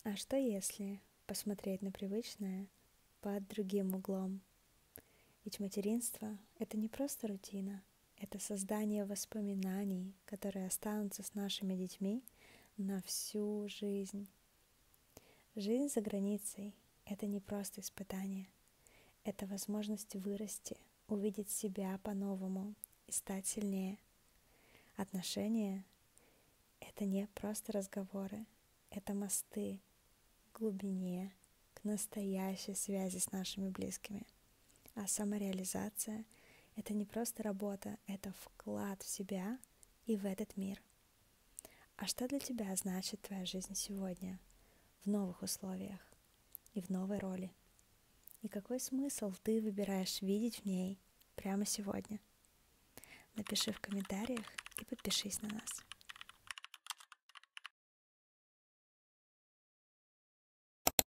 А что если посмотреть на привычное под другим углом? Ведь материнство — это не просто рутина, это создание воспоминаний, которые останутся с нашими детьми на всю жизнь. Жизнь за границей — это не просто испытание, это возможность вырасти, увидеть себя по-новому и стать сильнее. Отношения — это не просто разговоры, это мосты к глубине, к настоящей связи с нашими близкими. А самореализация — это не просто работа, это вклад в себя и в этот мир. А что для тебя значит твоя жизнь сегодня, в новых условиях и в новой роли? И какой смысл ты выбираешь видеть в ней прямо сегодня? Напиши в комментариях и подпишись на нас.